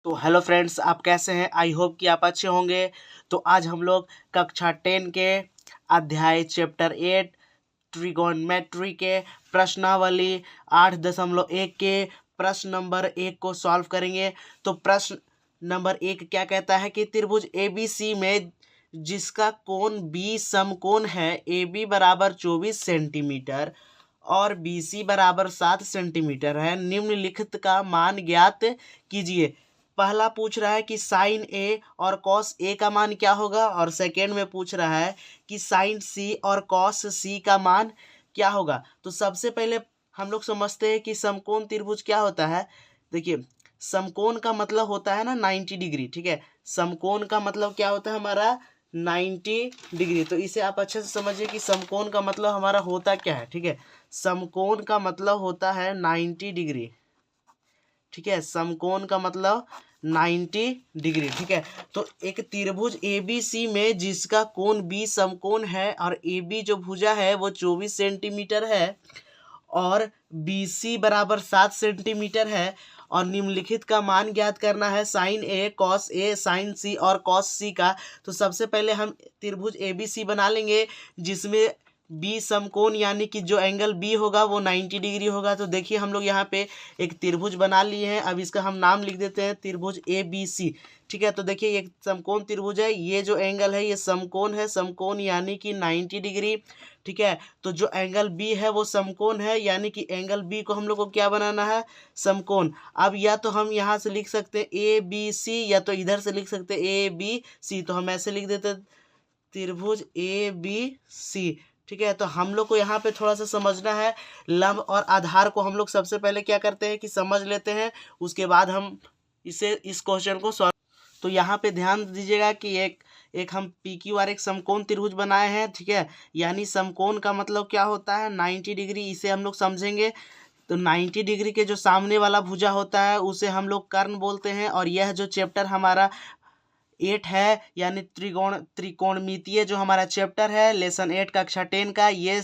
तो hello friends, आप कैसे हैं? आई होप कि आप अच्छे होंगे। तो आज हम लोग कक्षा 10 के अध्याय चैप्टर 8 ट्रिगोनमेट्री के प्रश्नावली 8.1 के प्रश्न नंबर 1 को सॉल्व करेंगे। तो प्रश्न नंबर 1 क्या कहता है कि त्रिभुज ABC में जिसका कोण बी समकोण है, AB बराबर 24 सेंटीमीटर और BC बराबर 7 सेंटीमीटर है, निम्नलिखित का मान ज्ञात कीजिए। पहला पूछ रहा है कि साइन ए और कॉस ए का मान क्या होगा, और सेकेंड में पूछ रहा है कि साइन सी और कॉस सी का मान क्या होगा। तो सबसे पहले हम लोग समझते हैं कि समकोण त्रिभुज क्या होता है। देखिए, समकोण का मतलब होता है ना 90 डिग्री। ठीक है, समकोण का मतलब क्या होता है हमारा 90 डिग्री। तो इसे आप अच्छे से समझिए कि समकोण का मतलब हमारा होता क्या है। ठीक है, समकोण का मतलब होता है 90 डिग्री। ठीक है, समकोण का मतलब 90 डिग्री। ठीक है, तो एक त्रिभुज ABC में जिसका कोण B समकोण है और AB जो भुजा है वो 24 सेंटीमीटर है और BC बराबर 7 सेंटीमीटर है, और निम्नलिखित का मान ज्ञात करना है sign A, cos A, sign सी और कॉस सी का। तो सबसे पहले हम त्रिभुज ABC बना लेंगे जिसमें बी समकोण यानी कि जो एंगल बी होगा वो 90 डिग्री होगा। तो देखिए, हम लोग यहाँ पे एक त्रिभुज बना लिए हैं। अब इसका हम नाम लिख देते हैं त्रिभुज ABC। ठीक है, तो देखिए ये समकोण त्रिभुज है, ये जो एंगल है ये समकोण है, समकोण यानी कि 90 डिग्री। ठीक है, तो जो एंगल बी है वो समकोण है, यानी कि एंगल बी को हम लोग को क्या बनाना है, समकोण। अब या तो हम यहाँ से लिख सकते हैं ABC, या तो इधर से लिख सकते हैं ABC। तो हम ऐसे लिख देते हैं त्रिभुज ABC। ठीक है, तो हम लोग को यहाँ पे थोड़ा सा समझना है, लंब और आधार को हम लोग सबसे पहले क्या करते हैं कि समझ लेते हैं, उसके बाद हम इस क्वेश्चन को सॉल्व। तो यहाँ पे ध्यान दीजिएगा कि एक एक हम PQR एक समकोण त्रिभुज बनाए हैं। ठीक है, यानी समकोण का मतलब क्या होता है 90 डिग्री, इसे हम लोग समझेंगे। तो 90 डिग्री के जो सामने वाला भुजा होता है उसे हम लोग कर्ण बोलते हैं। और यह जो चैप्टर हमारा 8 है, यानी त्रिकोणमितीय जो हमारा चैप्टर है लेसन 8 कक्षा 10 का, ये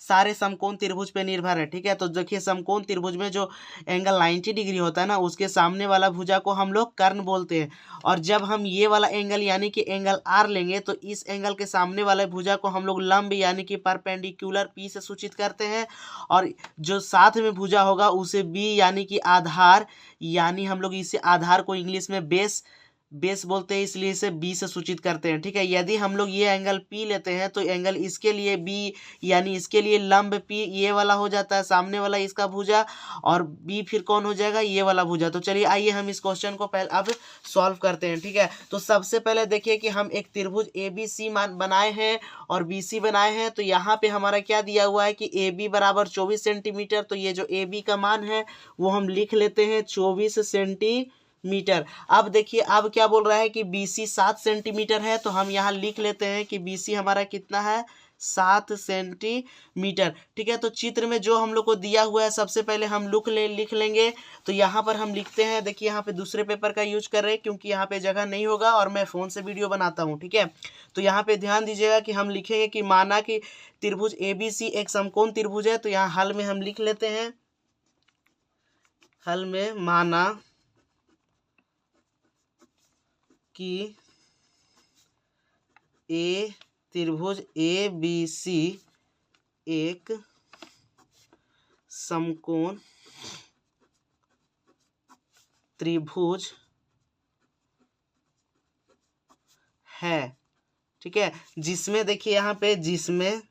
सारे समकोण त्रिभुज पे निर्भर है। ठीक है, तो देखिए समकोण त्रिभुज में जो एंगल 90 डिग्री होता है ना, उसके सामने वाला भुजा को हम लोग कर्ण बोलते हैं। और जब हम ये वाला एंगल यानी कि एंगल आर लेंगे तो इस एंगल के सामने वाले भुजा को हम लोग लंब यानी कि परपेंडिकुलर पी से सूचित करते हैं। और जो साथ में भुजा होगा उसे बी यानी कि आधार, यानी हम लोग इसे आधार को इंग्लिश में बेस बेस बोलते हैं, इसलिए इसे बी से सूचित करते हैं। ठीक है, यदि हम लोग ये एंगल पी लेते हैं तो एंगल इसके लिए बी यानी इसके लिए लंब पी ये वाला हो जाता है, सामने वाला इसका भुजा, और बी फिर कौन हो जाएगा, ये वाला भुजा। तो चलिए आइए हम इस क्वेश्चन को पहले अब सॉल्व करते हैं। ठीक है, तो सबसे पहले देखिए कि हम एक त्रिभुज ABC मान बनाए हैं और BC बनाए हैं। तो यहाँ पे हमारा क्या दिया हुआ है कि AB बराबर 24 सेंटीमीटर। तो ये जो AB का मान है वो हम लिख लेते हैं 24 सेंटीमीटर। अब देखिए, अब क्या बोल रहा है कि BC 7 सेंटीमीटर है, तो हम यहाँ लिख लेते हैं कि BC हमारा कितना है, 7 सेंटीमीटर। ठीक है, तो चित्र में जो हम लोग को दिया हुआ है सबसे पहले हम लिख लेंगे। तो यहाँ पर हम लिखते हैं, देखिए यहाँ पे दूसरे पेपर का यूज कर रहे हैं क्योंकि यहाँ पे जगह नहीं होगा और मैं फ़ोन से वीडियो बनाता हूँ। ठीक है, तो यहाँ पे ध्यान दीजिएगा कि हम लिखेंगे कि माना कि त्रिभुज ABC एक समकोण त्रिभुज है। तो यहाँ हल में हम लिख लेते हैं, हल में माना कि त्रिभुज ABC एक समकोण त्रिभुज है। ठीक है, जिसमें देखिए यहाँ पे जिसमें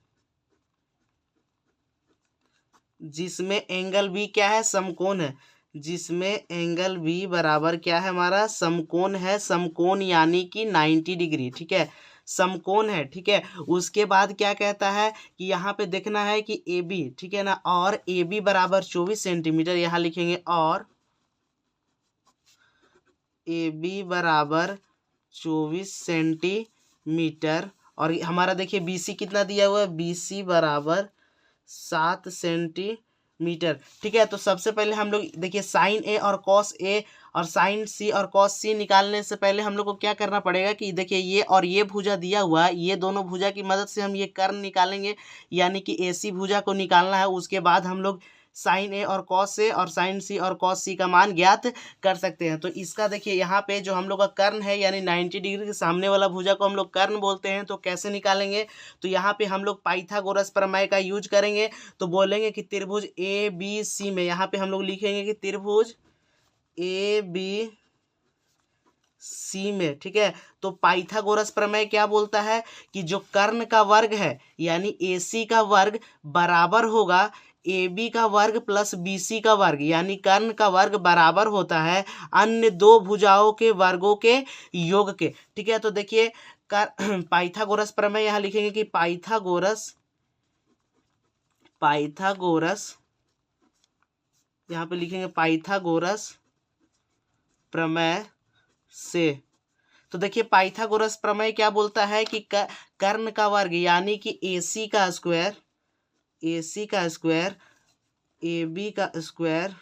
एंगल B क्या है, समकोण है, जिसमें एंगल B बराबर क्या है हमारा, समकोण है, समकोण यानी कि 90 डिग्री। ठीक है, समकोण है। ठीक है, उसके बाद क्या कहता है कि यहाँ पे देखना है कि AB, ठीक है ना, और AB बराबर 24 सेंटीमीटर, यहाँ लिखेंगे और AB बराबर 24 सेंटीमीटर। और हमारा देखिए BC कितना दिया हुआ है, BC बराबर 7 सेंटीमीटर। ठीक है, तो सबसे पहले हम लोग देखिए साइन ए और कॉस ए और साइन सी और कॉस सी निकालने से पहले हम लोग को क्या करना पड़ेगा कि देखिए ये और ये भुजा दिया हुआ है, ये दोनों भुजा की मदद से हम ये कर्ण निकालेंगे, यानी कि AC भुजा को निकालना है। उसके बाद हम लोग साइन ए और कॉस ए और साइन सी और कॉस सी का मान ज्ञात कर सकते हैं। तो इसका देखिए यहाँ पे जो हम लोग का कर्ण है यानी 90 डिग्री के सामने वाला भुजा को हम लोग कर्ण बोलते हैं। तो कैसे निकालेंगे, तो यहाँ पे हम लोग पाइथागोरस प्रमेय का यूज करेंगे। तो बोलेंगे कि त्रिभुज ए बी सी में यहाँ पे हम लोग लिखेंगे कि त्रिभुज ए बी सी में, ठीक है। तो पाइथागोरस प्रमेय क्या बोलता है कि जो कर्ण का वर्ग है यानी ए सी का वर्ग बराबर होगा ए बी का वर्ग प्लस बी सी का वर्ग, यानी कर्ण का वर्ग बराबर होता है अन्य दो भुजाओं के वर्गों के योग के, ठीक है। तो देखिए पाइथागोरस प्रमेय यहाँ लिखेंगे कि पाइथागोरस यहाँ पे लिखेंगे पाइथागोरस प्रमेय से। तो देखिए पाइथागोरस प्रमेय क्या बोलता है कि कर्ण का वर्ग यानी कि ए सी का स्क्वायर ए बी का स्क्वायर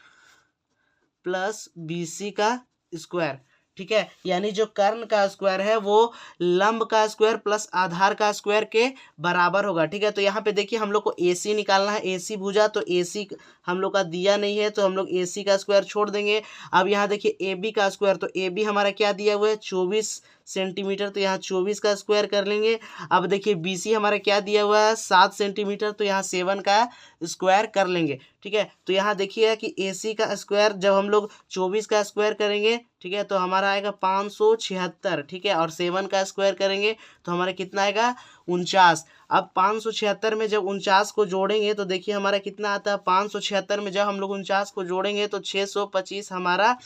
प्लस बी सी का स्क्वायर, ठीक है। यानी जो कर्ण का स्क्वायर है वो लंब का स्क्वायर प्लस आधार का स्क्वायर के बराबर होगा, ठीक है। तो यहाँ पे देखिए हम लोग को ए सी निकालना है, ए सी भुजा, तो ए सी हम लोग का दिया नहीं है तो हम लोग ए सी का स्क्वायर छोड़ देंगे। अब यहाँ देखिए ए बी का स्क्वायर, तो ए बी हमारा क्या दिया हुआ है 24 सेंटीमीटर, तो यहाँ 24 का स्क्वायर कर लेंगे। अब देखिए बी सी हमारा क्या दिया हुआ है 7 सेंटीमीटर, तो यहाँ 7 का स्क्वायर कर लेंगे, ठीक है। तो यहाँ देखिए कि ए सी का स्क्वायर जब हम लोग 24 का स्क्वायर करेंगे, ठीक है, तो हमारा आएगा 576, ठीक है, और 7 का स्क्वायर करेंगे तो हमारा कितना आएगा 49। अब 576 में जब 49 को जोड़ेंगे तो देखिए हमारा कितना आता है, 576 में जब हम लोग 49 को जोड़ेंगे तो 625 हमारा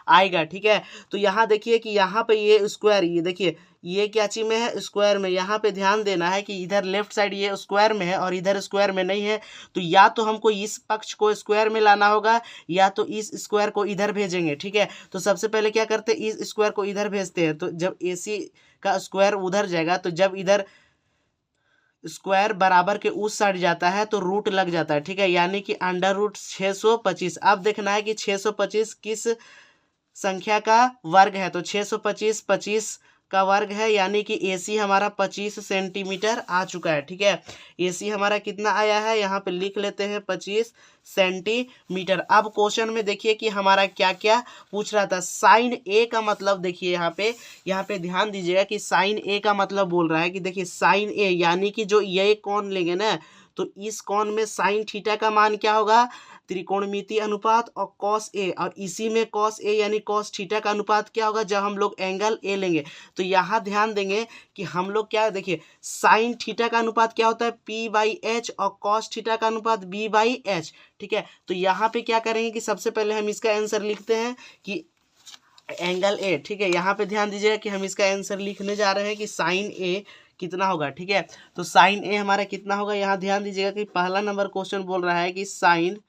आएगा, ठीक है। तो यहाँ देखिए कि यहाँ पे ये स्क्वायर, ये देखिए ये क्या चीज में है स्क्वायर में, यहाँ पे ध्यान देना है कि इधर लेफ्ट साइड ये स्क्वायर में है और इधर स्क्वायर में नहीं है। तो या तो हमको इस पक्ष को स्क्वायर में लाना होगा या तो इस स्क्वायर को इधर भेजेंगे, ठीक है। तो सबसे पहले क्या करते हैं, इस स्क्वायर को इधर भेजते हैं, तो जब ए सी का स्क्वायर उधर जाएगा तो जब इधर स्क्वायर बराबर के उस साइड जाता है तो रूट लग जाता है, ठीक है, यानी कि अंडर रूट 625। अब देखना है कि 625 किस संख्या का वर्ग है, तो 625 25 का वर्ग है, यानी कि AC हमारा 25 सेंटीमीटर आ चुका है, ठीक है। AC हमारा कितना आया है, यहाँ पे लिख लेते हैं 25 सेंटीमीटर। अब क्वेश्चन में देखिए कि हमारा क्या क्या पूछ रहा था। साइन A का मतलब देखिए यहाँ पे ध्यान दीजिएगा कि साइन A का मतलब बोल रहा है कि देखिए साइन A यानी कि जो ये कोण लेंगे ना, तो इस कोण में साइन थीटा का मान क्या होगा, त्रिकोणमितीय अनुपात और कॉस ए, और इसी में कॉस ए यानी कॉस थीटा का अनुपात क्या होगा जब हम लोग एंगल ए लेंगे। तो यहाँ ध्यान देंगे कि हम लोग क्या देखिए साइन थीटा का अनुपात क्या होता है P/H और कॉस थीटा का अनुपात B/H, ठीक है। तो यहाँ पे क्या करेंगे कि सबसे पहले हम इसका आंसर लिखते हैं कि एंगल ए, ठीक है। यहाँ पे ध्यान दीजिएगा कि हम इसका आंसर लिखने जा रहे हैं कि साइन ए कितना होगा, ठीक है। तो साइन ए हमारा कितना होगा, यहाँ ध्यान दीजिएगा कि पहला नंबर क्वेश्चन बोल रहा है कि साइन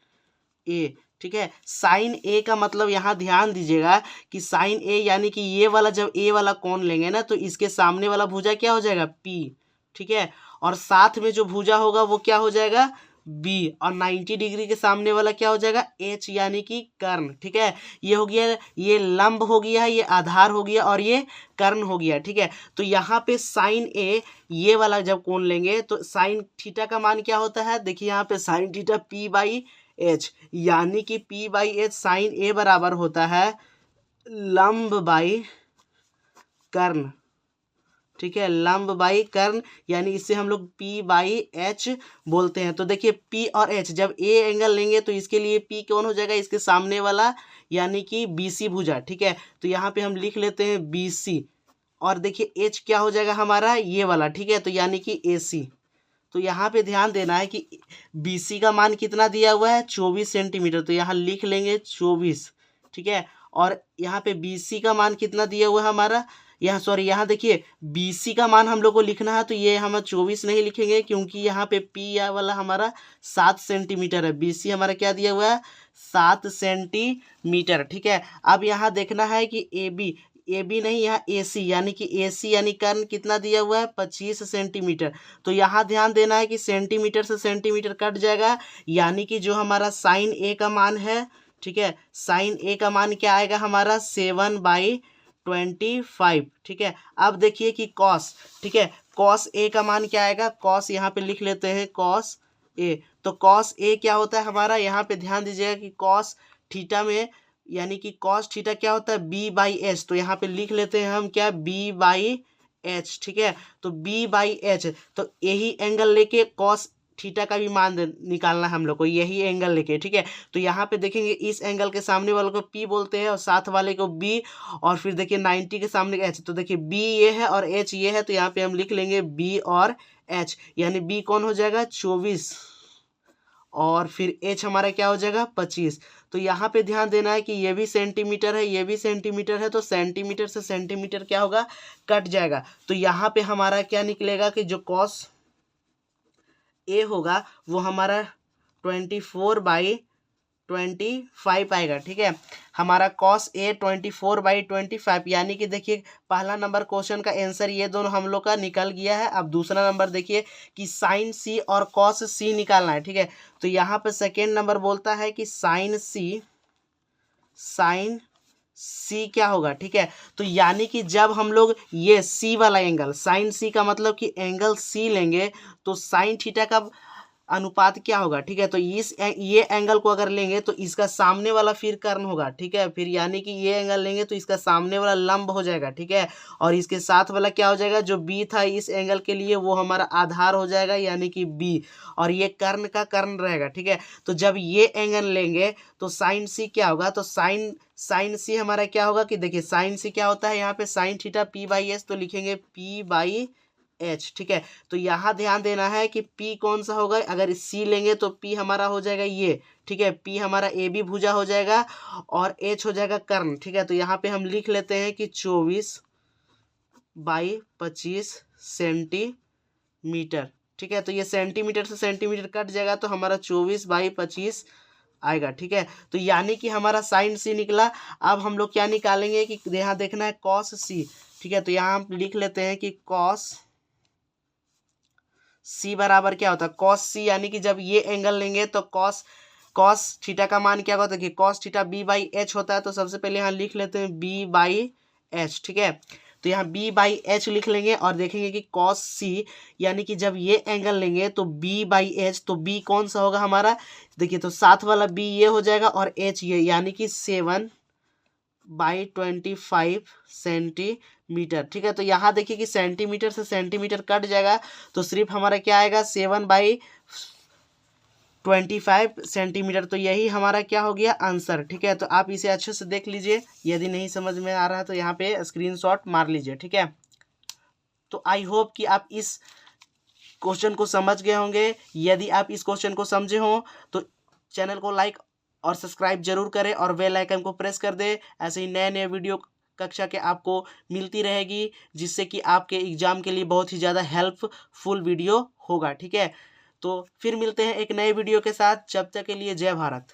ए, ठीक है। साइन ए का मतलब यहाँ ध्यान दीजिएगा कि साइन ए यानी कि ये वाला जब ए वाला कोण लेंगे ना तो इसके सामने वाला भुजा क्या हो जाएगा P, ठीक है, और साथ में जो भुजा होगा वो क्या हो जाएगा B, और 90 डिग्री के सामने वाला क्या हो जाएगा H यानी कि कर्ण, ठीक है। ये हो गया, ये लंब हो गया, ये आधार हो गया और ये कर्ण हो गया, ठीक है। तो यहाँ पे साइन ए ये वाला जब कोण लेंगे तो साइन थीटा का मान क्या होता है, देखिए यहाँ पे साइन थीटा P/H, यानी कि P/H साइन ए बराबर होता है लंब बाई कर्ण, ठीक है, लंब बाई कर्ण, यानी इससे हम लोग P/H बोलते हैं। तो देखिए P और H जब ए एंगल लेंगे तो इसके लिए P कौन हो जाएगा, इसके सामने वाला यानी कि BC भुजा, ठीक है। तो यहाँ पे हम लिख लेते हैं BC, और देखिए H क्या हो जाएगा हमारा ये वाला, ठीक है, तो यानी कि AC। तो यहाँ पे ध्यान देना है कि BC का मान कितना दिया हुआ है 24 सेंटीमीटर, तो यहाँ लिख लेंगे 24, ठीक है। और यहाँ पे BC का मान कितना दिया हुआ है हमारा, यहाँ देखिए BC का मान हम लोग को लिखना है, तो ये हम 24 नहीं लिखेंगे क्योंकि यहाँ पे P या वाला हमारा 7 सेंटीमीटर है, BC हमारा क्या दिया हुआ है 7 सेंटीमीटर, ठीक है। अब यहाँ देखना है कि AB नहीं, यहाँ AC यानी कि AC यानी कर्ण कितना दिया हुआ है 25 सेंटीमीटर। तो यहाँ ध्यान देना है कि सेंटीमीटर से सेंटीमीटर कट जाएगा, यानी कि जो हमारा साइन ए का मान है, ठीक है, साइन ए का मान क्या आएगा हमारा 7/25, ठीक है। अब देखिए कि कॉस, ठीक है, कॉस ए का मान क्या आएगा, कॉस यहाँ पे लिख लेते हैं कॉस ए। तो कॉस ए क्या होता है हमारा, यहाँ पे ध्यान दीजिएगा कि कॉस थीटा में यानी कि कॉस थीटा क्या होता है, बी बाई एच। तो यहाँ पे लिख लेते हैं हम क्या, बी बाई एच। ठीक है, तो बी बाई एच, तो यही एंगल लेके कॉस थीटा का भी मान निकालना है हम लोग को, यही एंगल लेके। ठीक है, तो यहाँ पे देखेंगे इस एंगल के सामने वाले को पी बोलते हैं और साथ वाले को बी, और फिर देखिए 90 के सामने एच। तो देखिए बी ये है और एच ये है, तो यहाँ पे हम लिख लेंगे बी और एच, यानी बी कौन हो जाएगा 24 और फिर एच हमारा क्या हो जाएगा 25। तो यहाँ पे ध्यान देना है कि ये भी सेंटीमीटर है, ये भी सेंटीमीटर है, तो सेंटीमीटर से सेंटीमीटर क्या होगा, कट जाएगा। तो यहाँ पे हमारा क्या निकलेगा कि जो कॉस ए होगा वो हमारा 24/25 आएगा। ठीक है, हमारा कॉस ए 24/25, यानी कि देखिए पहला नंबर क्वेश्चन का आंसर ये दोनों हम लोग का निकल गया है। अब दूसरा नंबर देखिए कि साइन सी और कॉस सी निकालना है। ठीक है, तो यहाँ पे सेकेंड नंबर बोलता है कि साइन सी क्या होगा। ठीक है, तो यानी कि जब हम लोग ये सी वाला एंगल, साइन सी का मतलब कि एंगल सी लेंगे तो साइन थीटा का अनुपात क्या होगा। ठीक है, तो ये एंगल को अगर लेंगे तो इसका सामने वाला फिर कर्ण होगा। ठीक है, फिर यानी कि ये एंगल लेंगे तो इसका सामने वाला लंब हो जाएगा। ठीक है, और इसके साथ वाला क्या हो जाएगा, जो बी था इस एंगल के लिए वो हमारा आधार हो जाएगा, यानी कि बी, और ये कर्ण का कर्ण रहेगा। ठीक है, तो जब ये एंगल लेंगे तो साइन सी क्या होगा, तो साइन सी हमारा क्या होगा कि देखिए साइन सी क्या होता है, यहाँ पे sine theta P by H, तो लिखेंगे पी बाई एच। ठीक है, तो यहाँ ध्यान देना है कि P कौन सा होगा, अगर C लेंगे तो P हमारा हो जाएगा ये। ठीक है, P हमारा ए बी भुजा हो जाएगा और H हो जाएगा कर्ण। ठीक है, तो यहाँ पे हम लिख लेते हैं कि 24/25 सेंटीमीटर। ठीक है, तो ये सेंटीमीटर से सेंटीमीटर कट जाएगा तो हमारा 24/25 आएगा। ठीक है, तो यानी कि हमारा साइन सी निकला। अब हम लोग क्या निकालेंगे कि यहाँ देखना है कॉस सी। ठीक है, तो यहाँ हम लिख लेते हैं कि कॉस सी बराबर क्या होता है, कॉस सी, यानी कि जब ये एंगल लेंगे तो कॉस थीटा का मान क्या होता है कि cos theta B by H होता है। तो सबसे पहले यहाँ लिख लेते हैं बी बाई एच। ठीक है, तो यहाँ बी बाई एच लिख लेंगे और देखेंगे कि कॉस सी, यानी कि जब ये एंगल लेंगे तो बी बाई एच, तो बी कौन सा होगा हमारा, देखिए तो साथ वाला बी ये हो जाएगा और एच ये, यानी कि 7/25 सेंटीमीटर। ठीक है, तो यहाँ देखिए कि सेंटीमीटर से सेंटीमीटर कट जाएगा तो सिर्फ हमारा क्या आएगा 7/25 सेंटीमीटर। तो यही हमारा क्या हो गया आंसर। ठीक है, तो आप इसे अच्छे से देख लीजिए, यदि नहीं समझ में आ रहा है तो यहाँ पे स्क्रीनशॉट मार लीजिए। ठीक है, तो आई होप कि आप इस क्वेश्चन को समझ गए होंगे। यदि आप इस क्वेश्चन को समझे हो तो चैनल को लाइक और सब्सक्राइब जरूर करें और बेल आइकन को प्रेस कर दे। ऐसे ही नए नए वीडियो कक्षा के आपको मिलती रहेगी, जिससे कि आपके एग्जाम के लिए बहुत ही ज़्यादा हेल्पफुल वीडियो होगा। ठीक है, तो फिर मिलते हैं एक नए वीडियो के साथ, जब तक के लिए जय भारत।